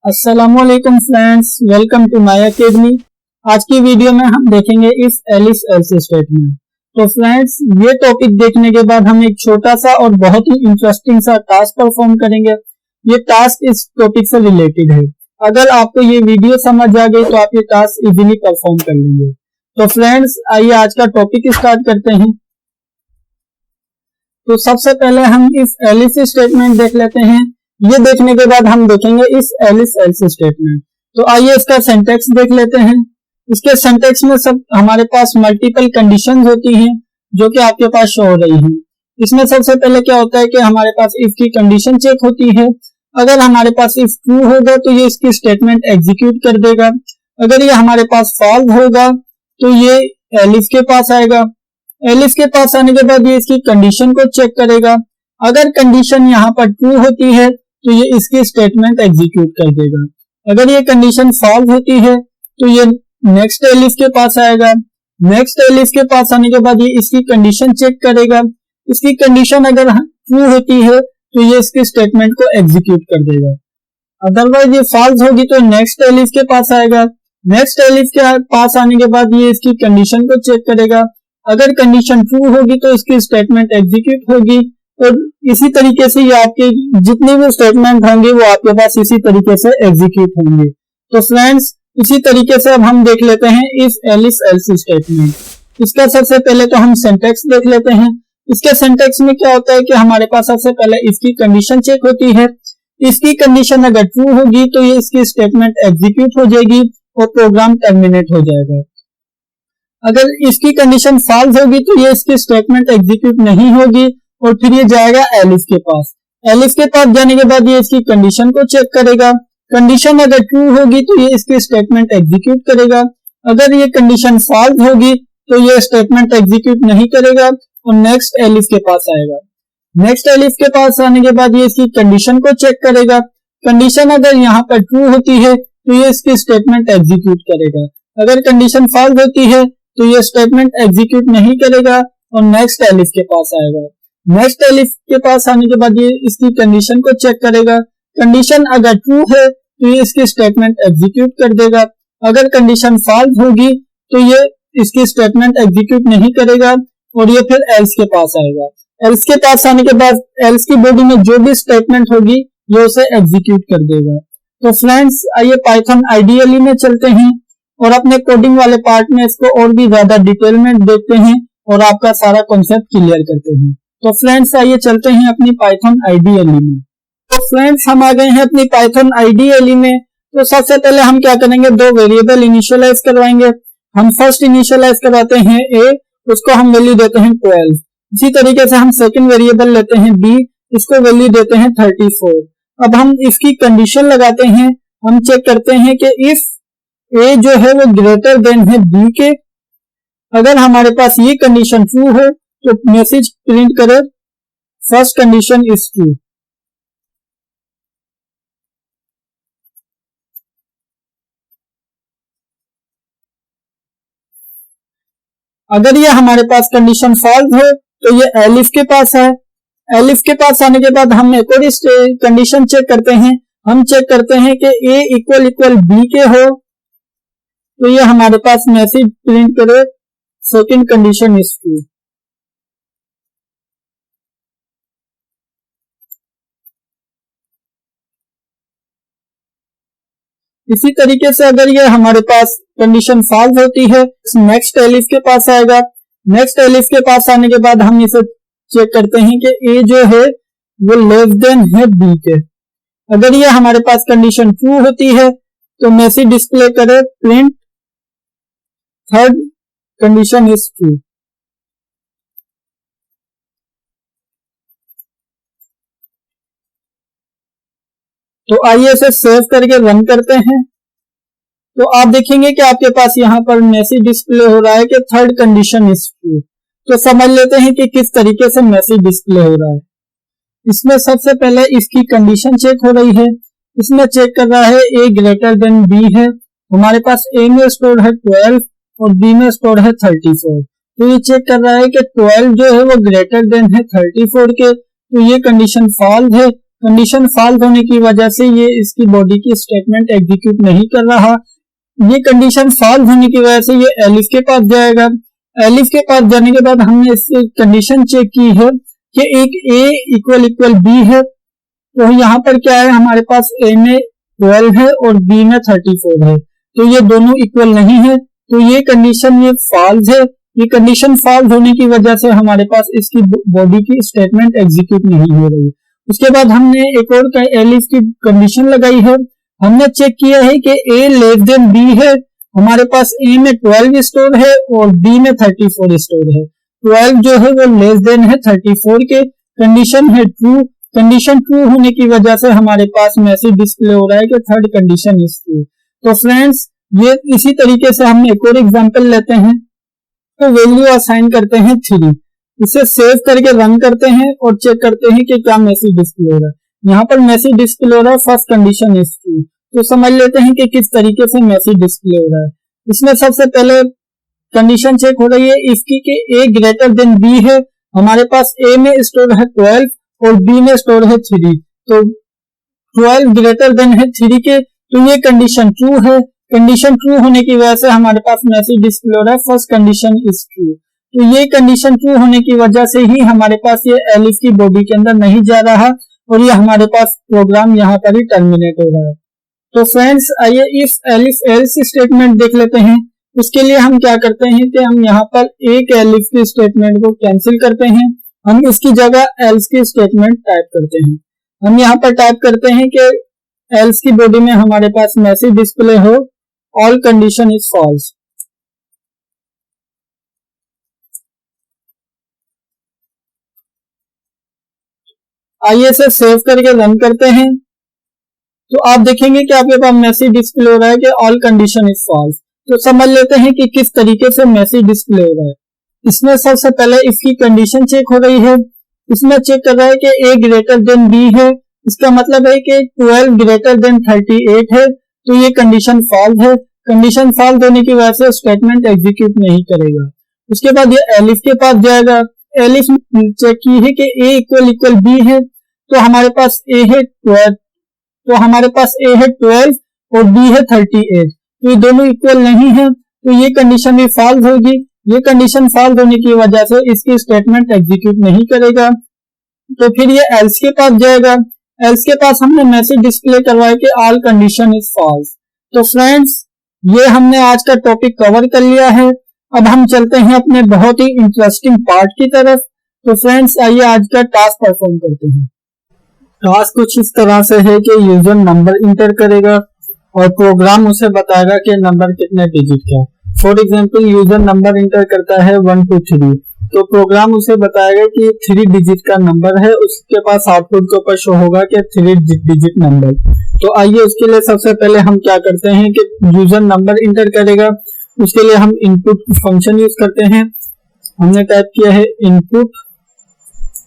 अस्सलामुअलैकुम friends, welcome to my academy. आज की वीडियो में हम देखेंगे इफ एलिस एल्स स्टेटमेंट। तो फ्रेंड्स, ये टॉपिक देखने के बाद हम एक छोटा सा और बहुत ही इंटरेस्टिंग सा टास्क परफॉर्म करेंगे। ये टास्क इस टॉपिक से रिलेटेड है। अगर आपको ये वीडियो समझ आ गई तो आप ये टास्क इजीली परफॉर्म कर लेंगे। तो फ्रेंड्स, आइए आज का टॉपिक स्टार्ट करते हैं। तो सबसे पहले हम इफ एलिस स्टेटमेंट देख लेते हैं। ये देखने के बाद हम देखेंगे इस एलिस एल्स स्टेटमेंट। तो आइए इसका सिंटैक्स देख लेते हैं। इसके सिंटैक्स में सब हमारे पास मल्टीपल कंडीशंस होती हैं जो कि आपके पास शो हो रही हैं। इसमें सबसे पहले क्या होता है कि हमारे पास इफ की कंडीशन चेक होती है। अगर हमारे पास इफ ट्रू होगा तो ये इसकी स्टेटमेंट एग्जीक्यूट कर देगा। अगर ये हमारे पास फॉल्स होगा तो ये एलिस के पास आएगा। एलिस के पास आने के बाद ये इसकी कंडीशन को चेक करेगा। अगर कंडीशन यहाँ पर ट्रू होती है तो ये इसकी स्टेटमेंट एग्जीक्यूट कर देगा। अगर ये कंडीशन फॉल्स होती है तो ये नेक्स्ट एलिस के पास आएगा। नेक्स्ट एलिस के पास आने के बाद ये इसकी कंडीशन चेक करेगा। इसकी कंडीशन अगर ट्रू होती है तो ये इसकी स्टेटमेंट को एग्जीक्यूट कर देगा। अदरवाइज ये फॉल्स होगी तो नेक्स्ट एलिस के पास आएगा। नेक्स्ट एलिस के पास आने के बाद ये इसकी कंडीशन को चेक करेगा। अगर कंडीशन ट्रू होगी तो इसकी स्टेटमेंट एग्जीक्यूट होगी। और इसी तरीके से ये आपके जितने भी स्टेटमेंट होंगे वो आपके पास इसी तरीके से एग्जीक्यूट होंगे। तो फ्रेंड्स, इसी तरीके से अब हम देख लेते हैं इफ एलिस एल्स स्टेटमेंट। इसका सबसे पहले तो हम सिंटैक्स देख लेते हैं। इसके सिंटैक्स में क्या होता है कि हमारे पास सबसे पहले इसकी कंडीशन चेक होती है। इसकी कंडीशन अगर ट्रू होगी तो ये इसकी स्टेटमेंट एग्जीक्यूट हो जाएगी और प्रोग्राम टर्मिनेट हो जाएगा। अगर इसकी कंडीशन फॉल्स होगी तो ये इसकी स्टेटमेंट एग्जीक्यूट नहीं होगी और फिर ये जाएगा एलिस के पास। एलिस के पास जाने के बाद ये इसकी कंडीशन को चेक करेगा। कंडीशन अगर ट्रू होगी तो ये इसकी स्टेटमेंट एग्जीक्यूट करेगा। अगर ये कंडीशन फॉल्स होगी तो ये स्टेटमेंट एग्जीक्यूट नहीं करेगा और नेक्स्ट एलिस के पास आएगा। नेक्स्ट एलिस के पास आने के बाद ये इसकी कंडीशन को चेक करेगा। कंडीशन अगर यहाँ पर ट्रू होती है तो ये इसकी स्टेटमेंट एग्जीक्यूट करेगा। अगर कंडीशन फॉल्स होती है तो ये स्टेटमेंट एग्जीक्यूट नहीं करेगा और नेक्स्ट एलिस के पास आएगा। नेक्स्ट एलिस के पास आने के बाद ये इसकी कंडीशन को चेक करेगा। कंडीशन अगर ट्रू है तो ये इसकी स्टेटमेंट एग्जीक्यूट कर देगा। अगर कंडीशन फॉल्स होगी तो ये इसकी स्टेटमेंट एग्जीक्यूट नहीं करेगा और ये फिर एल्स के पास आएगा। एल्स के पास आने के बाद एल्स की बॉडी में जो भी स्टेटमेंट होगी ये उसे एग्जीक्यूट कर देगा। तो फ्रेंड्स, आइए पाइथन आईडीएलई में चलते हैं और अपने कोडिंग वाले पार्ट में इसको और भी ज्यादा डिटेल में देखते हैं और आपका सारा कॉन्सेप्ट क्लियर करते हैं। तो फ्रेंड्स, आइए चलते हैं अपनी पाइथन आईडीएलई में। तो फ्रेंड्स, हम आ गए हैं अपनी पाइथन आईडीएलई में। तो सबसे पहले हम क्या करेंगे, दो वेरिएबल इनिशियलाइज करवाएंगे। हम फर्स्ट इनिशियलाइज करवाते हैं a, उसको हम वैल्यू देते हैं 12। इसी तरीके से हम सेकंड वेरिएबल लेते हैं b, इसको वैल्यू देते हैं 34। अब हम इसकी कंडीशन लगाते हैं। हम चेक करते हैं कि इफ a जो है वो ग्रेटर देन है b के। अगर हमारे पास ये कंडीशन ट्रू है तो मैसेज प्रिंट करे फर्स्ट कंडीशन इज ट्रू। अगर ये हमारे पास कंडीशन फॉल्स है तो ये एलिस के पास है। एलिस के पास आने के बाद हम एक और कंडीशन चेक करते हैं। हम चेक करते हैं कि a इक्वल इक्वल b के हो तो ये हमारे पास मैसेज प्रिंट करे सेकंड कंडीशन इज ट्रू। इसी तरीके से अगर ये हमारे पास कंडीशन फॉल्स होती है नेक्स्ट एलिस के पास आएगा। नेक्स्ट एलिस के पास आने के बाद हम इसे चेक करते हैं कि a जो है वो लेस देन है b के। अगर ये हमारे पास कंडीशन ट्रू होती है तो मैसेज डिस्प्ले करे print third condition is true. तो आइए इसे सेव करके रन करते हैं। तो आप देखेंगे कि आपके पास यहाँ पर मैसेज डिस्प्ले हो रहा है कि थर्ड कंडीशन इज ट्रू। तो समझ लेते हैं कि किस तरीके से मैसेज डिस्प्ले हो रहा है। इसमें सबसे पहले इसकी कंडीशन चेक हो रही है। इसमें चेक कर रहा है a ग्रेटर देन b है। हमारे पास a में स्टोर है 12 और b में स्टोर है 34। तो ये चेक कर रहा है कि 12 जो है वो ग्रेटर देन है 34 के। तो ये कंडीशन फॉल्स है कंडीशन फॉल्स होने की वजह से ये इसकी बॉडी की स्टेटमेंट एग्जीक्यूट नहीं कर रहा। ये कंडीशन फॉल्स होने की वजह से ये एलिफ के पास जाएगा। एलिफ के पास जाने के बाद हमने इस कंडीशन चेक की है कि एक a इक्वल b है, तो यहाँ पर क्या है, हमारे पास a में 12 है और b में 34 है, तो ये दोनों इक्वल नहीं है, तो ये कंडीशन ये फॉल्स है। ये कंडीशन फॉल्स होने की वजह से हमारे पास इसकी बॉडी की स्टेटमेंट एग्जीक्यूट नहीं हो रही। उसके बाद हमने एक और एलिफ की कंडीशन लगाई है। हमने चेक किया है कि a लेस देन b है, हमारे पास a में 12 स्टोर है और b में 34 स्टोर है। 12 जो है वो लेस देन है 34 के, कंडीशन है ट्रू। कंडीशन ट्रू होने की वजह से हमारे पास मैसेज डिस्प्ले हो रहा है कि थर्ड कंडीशन इज ट्रू। तो फ्रेंड्स, ये इसी तरीके से हम एक और एग्जांपल लेते हैं, तो वैल्यू असाइन करते हैं 3, इसे सेव करके रन करते हैं और चेक करते हैं कि क्या मैसेज डिस्प्ले हो रहा है। यहाँ पर मैसेज डिस्प्ले हो रहा है फर्स्ट कंडीशन इज ट्रू। तो समझ लेते हैं कि किस तरीके से मैसेज डिस्प्ले हो रहा है। इसमें सबसे पहले कंडीशन चेक हो रही है इसकी कि a ग्रेटर देन b है, हमारे पास a में स्टोर है 12 और b में स्टोर है 3, तो 12 ग्रेटर देन है 3 के, तो ये कंडीशन ट्रू है। कंडीशन ट्रू होने की वजह से हमारे पास मैसेज डिस्प्ले हो रहा है फर्स्ट कंडीशन इज ट्रू। तो ये कंडीशन ट्रू होने की वजह से ही हमारे पास ये एलिफ की बॉडी के अंदर नहीं जा रहा और ये हमारे पास प्रोग्राम यहाँ पर ही टर्मिनेट हो रहा है। तो फ्रेंड्स, आइए इस एलिफ एल्स स्टेटमेंट देख लेते हैं। उसके लिए हम क्या करते हैं कि हम यहाँ पर एक एलिफ की स्टेटमेंट को कैंसिल करते हैं, हम इसकी जगह एल्स की स्टेटमेंट टाइप करते हैं। हम यहाँ पर टाइप करते हैं कि एल्स की बॉडी में हमारे पास मैसेज डिस्प्ले हो ऑल कंडीशन इज फॉल्स। आइए इसे सेव करके रन करते हैं, तो आप देखेंगे कि आपके पास मैसेज डिस्प्ले हो रहा है कि ऑल कंडीशन इज फॉल्स। तो समझ लेते हैं कि किस तरीके से मैसेज डिस्प्ले हो रहा है। इसमें सबसे पहले इसकी कंडीशन चेक हो रही है। इसमें चेक कर रहा है कि a ग्रेटर देन b है, इसका मतलब है कि 12 ग्रेटर देन 38 है, तो ये कंडीशन फॉल्स है। कंडीशन फॉल्स होने की वजह से स्टेटमेंट एग्जीक्यूट नहीं करेगा। उसके बाद ये एलिफ के पास जाएगा। एलिफ चेक की है कि a इक्वल b है, तो हमारे पास a है 12, तो हमारे पास a है 12 और b है 38, तो ये दोनों इक्वल नहीं है, तो ये कंडीशन भी फॉल्स होगी। ये कंडीशन फॉल्स होने की वजह से इसकी स्टेटमेंट एग्जीक्यूट नहीं करेगा। तो फिर ये एल्स के पास जाएगा। एल्स के पास हमने मैसेज डिस्प्ले करवाया कि ऑल कंडीशन इज फॉल्स। तो फ्रेंड्स, ये हमने आज का टॉपिक कवर कर लिया है। अब हम चलते हैं अपने बहुत ही इंटरेस्टिंग पार्ट की तरफ। तो फ्रेंड्स, आइए आज का टास्क परफॉर्म करते हैं। टास्क कुछ इस तरह से है कि यूजर नंबर इंटर करेगा और प्रोग्राम उसे बताएगा कि नंबर कितने डिजिट का है। For example, user number inter करता है 1 2 3, तो प्रोग्राम उसे बताएगा कि 3 डिजिट का नंबर है, उसके पास आउटपुट के ऊपर शो होगा कि 3 डिजिट नंबर। तो आइए उसके लिए सबसे पहले हम क्या करते हैं कि यूजर नंबर इंटर करेगा, उसके लिए हम इनपुट फंक्शन यूज करते हैं। हमने टाइप किया है इनपुट।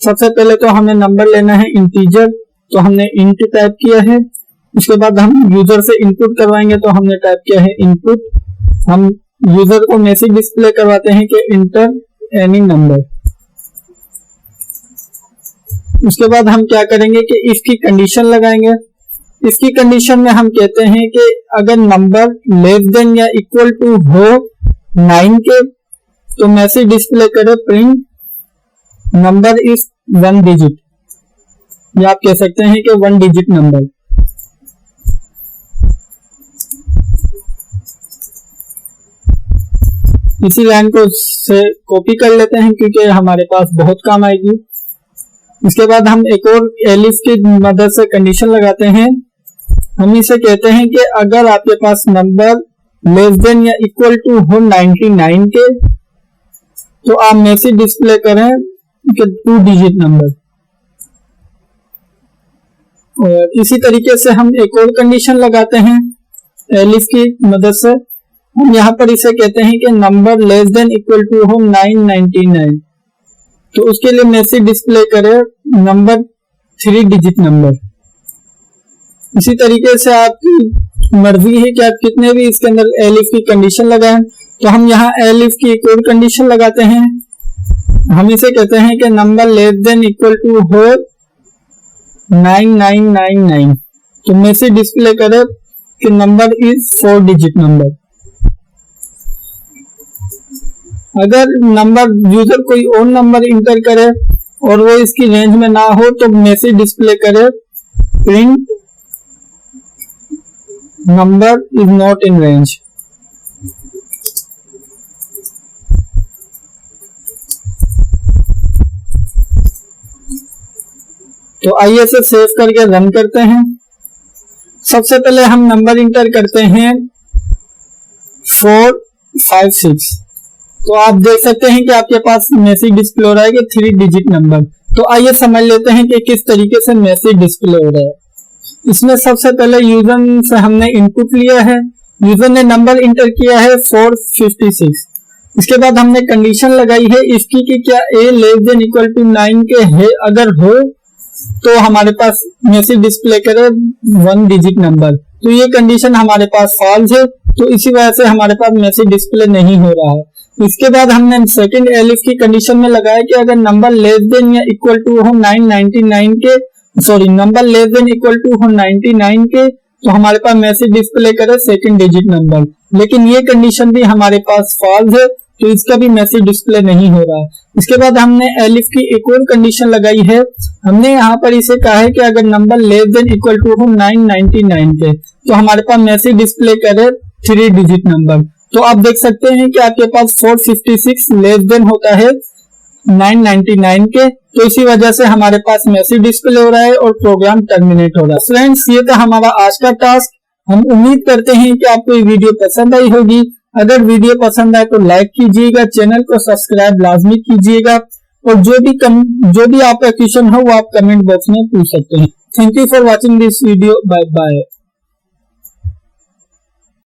सबसे पहले तो हमें नंबर लेना है इंटीजर, तो हमने इंट टाइप किया है। उसके बाद हम यूजर से इनपुट करवाएंगे, तो हमने टाइप किया है इनपुट। हम यूजर को मैसेज डिस्प्ले करवाते हैं कि इंटर एनी नंबर। उसके बाद हम क्या करेंगे कि इसकी कंडीशन लगाएंगे। इसकी कंडीशन में हम कहते हैं कि अगर नंबर लेस देन या इक्वल टू हो 9 के, तो मैसेज डिस्प्ले करे प्रिंट नंबर इज 1 डिजिट, या आप कह सकते हैं कि 1 डिजिट नंबर। इसी लाइन को से कॉपी कर लेते हैं क्योंकि हमारे पास बहुत काम आएगी। इसके बाद हम एक और एलिफ की मदद से कंडीशन लगाते हैं। हम इसे कहते हैं कि अगर आपके पास नंबर लेस देन या इक्वल टू हो 99 के, तो आप मैसेज डिस्प्ले करें कि 2 डिजिट नंबर। और इसी तरीके से हम एक और कंडीशन लगाते हैं एलिफ की मदद से। हम यहाँ पर इसे कहते हैं कि number less than equal to हो 999, तो उसके लिए मैसेज डिस्प्ले करे नंबर 3 डिजिट नंबर। इसी तरीके से आपकी मर्जी है कि आप कितने भी इसके अंदर एलिफ की कंडीशन लगाएं। तो हम यहाँ एलिफ की एक और कंडीशन लगाते हैं। हम इसे कहते हैं कि number less than equal to हो 9999, तो मैसेज डिस्प्ले करे कि नंबर इज 4 डिजिट नंबर। अगर नंबर यूजर कोई और नंबर इंटर करे और वो इसकी रेंज में ना हो तो मैसेज डिस्प्ले करे print number is not in range. तो आइए इसे सेव करके रन करते हैं। सबसे पहले हम नंबर इंटर करते हैं 456। तो आप देख सकते हैं कि आपके पास मैसेज डिस्प्ले हो रहा है कि 3 डिजिट नंबर। तो आइए समझ लेते हैं कि किस तरीके से मैसेज डिस्प्ले हो रहा है। इसमें सबसे पहले यूजर से हमने इनपुट लिया है, यूजर ने नंबर इंटर किया है 456। इसके बाद हमने कंडीशन लगाई है इसकी कि क्या a less than equal to 9 के है, अगर हो तो हमारे पास मैसेज डिस्प्ले करे 1 डिजिट नंबर। तो ये कंडीशन हमारे पास फॉल्स है, तो इसी वजह से हमारे पास मैसेज डिस्प्ले नहीं हो रहा है। इसके बाद हमने सेकंड एलिफ की कंडीशन में लगाया कि अगर नंबर लेस देन या इक्वल टू हो 999 के, sorry number less than equal to हो 99 के, तो हमारे पास मैसेज डिस्प्ले करे सेकंड डिजिट नंबर। लेकिन ये कंडीशन भी हमारे पास फॉल्स है, तो इसका भी मैसेज डिस्प्ले नहीं हो रहा। इसके बाद हमने एलिफ की एक और कंडीशन लगाई है, हमने यहाँ पर इसे कहा है कि अगर number less than equal to हो 999 के, तो हमारे पास मैसेज डिस्प्ले करे 3 डिजिट नंबर। तो आप देख सकते हैं कि आपके पास 456 लेस देन होता है 999 के, तो इसी वजह से हमारे पास मैसेज डिस्प्ले हो रहा है और प्रोग्राम टर्मिनेट हो रहा है। फ्रेंड्स, ये था हमारा आज का टास्क। हम उम्मीद करते हैं कि आपको ये वीडियो पसंद आई होगी। अगर वीडियो पसंद आए तो लाइक कीजिएगा, चैनल को सब्सक्राइब लाजमी कीजिएगा, और जो भी आपका क्वेश्चन हो वो आप कमेंट बॉक्स में पूछ सकते हैं। Thank you for watching this video. Bye bye.